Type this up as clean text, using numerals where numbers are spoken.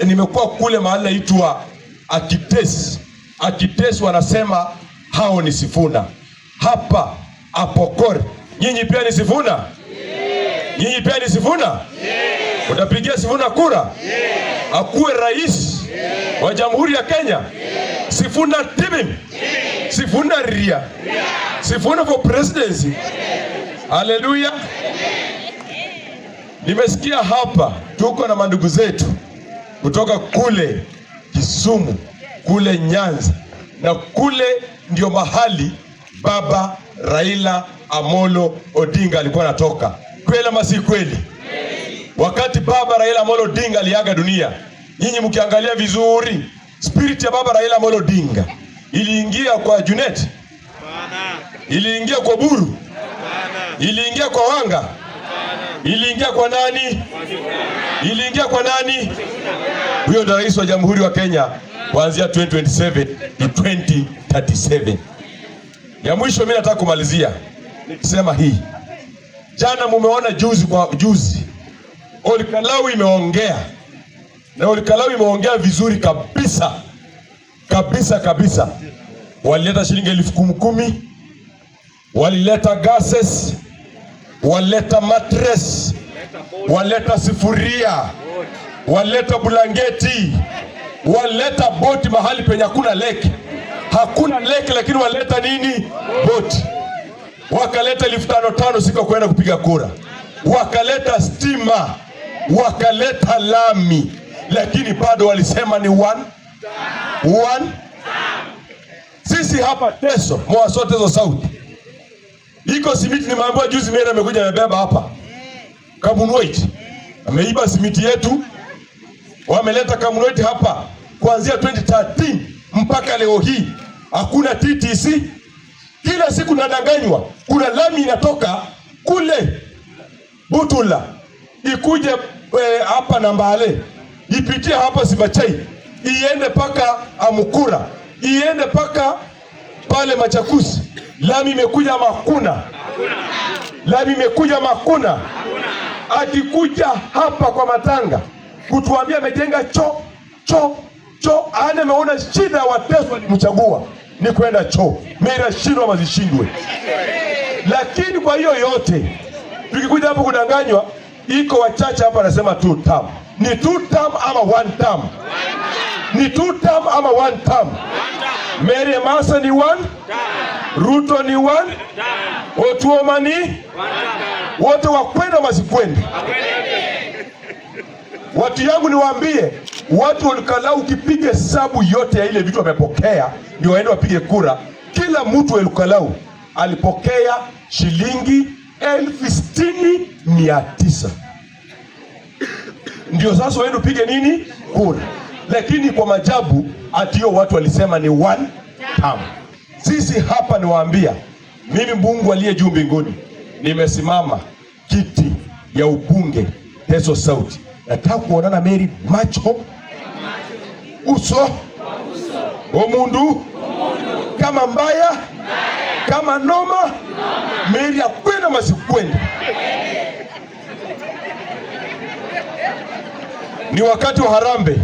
Nimekuwa kule mahali naitwa Akitesi. Akitesi wanasema hao ni Sifuna. Hapa Apokore, nyinyi pia ni Sifuna? Nyinyi pia ni Sifuna? Utapigia Sifuna kura? Akuwe rais wa Jamhuri ya Kenya? Sifuna Tibim, Sifuna Ria, Sifuna for presidency. Haleluya. Nimesikia hapa tuko na mandugu zetu kutoka kule Kisumu, kule Nyanza, na kule ndio mahali baba Raila Amolo Odinga alikuwa anatoka. Kweli ama si kweli? Wakati baba Raila Amolo Odinga aliaga dunia, nyinyi mkiangalia vizuri, spirit ya baba Raila Amolo Odinga iliingia kwa Junet, iliingia kwa Buru, iliingia kwa Wanga, iliingia kwa nani? Iliingia kwa nani? Huyo ndio rais wa Jamhuri wa Kenya kuanzia 2027 to 2037. Ya mwisho mimi nataka kumalizia nikisema hii. Jana mumeona juzi Olkalau imeongea, na Olkalau imeongea vizuri kabisa kabisa kabisa. Walileta shilingi 10,000, walileta gases, walileta mattress, walileta sifuria, walileta blanketi, walileta boti mahali penye hakuna lake. Hakuna lake lakini walileta nini? Boti. Wakaleta 5,500 siku kwenda kupiga kura. Wakaleta stima, wakaleta lami, lakini bado walisema ni one. Sisi hapa Teso, Mwaso Teso South, iko simiti nimeambiwa juzi mera amekuja amebeba hapa. Kamunweit ameiba simiti yetu. Wameleta Kamunweit hapa kuanzia 2013 mpaka leo hii hakuna TTC. Kila siku nadanganywa, kuna lami inatoka kule Butula ikuje hapa Nambale, ipitie hapa Sibachai, iende paka Amukura, iende paka pale Machakusi. Lami imekuja makuna. Lami imekuja makuna. Akikuja hapa kwa Matanga kutuambia amejenga choo. Ane meona shida wa Teso walimchagua ni kwenda choo. Mera shindwa mazishindwe. Lakini kwa hiyo yote tukikuja hapo kudanganywa, iko wachache hapa anasema 2 term. Ni 2 term ama 1 term? Ni 2 term ama 1 term? Mary Masa ni 1, Ruto ni 1, Otuoma ni 1. Wote wakwenda masikwende. Watu yangu niwaambie, watu Olkalau ukipiga hesabu yote ya ile vitu wamepokea ndio waende wapige kura. Kila mtu wa Olkalau alipokea shilingi 60,900. Ndio sasa waende upige nini? Kura. Lakini kwa majabu atio watu walisema ni 1 term. Sisi hapa niwaambia, mimi Mungu aliye juu mbinguni nimesimama kiti ya ubunge Teso South. Nataka kuonana Mary macho uso omundu kama mbaya kama noma. Mary akwenda masikwende. Ni wakati wa harambe.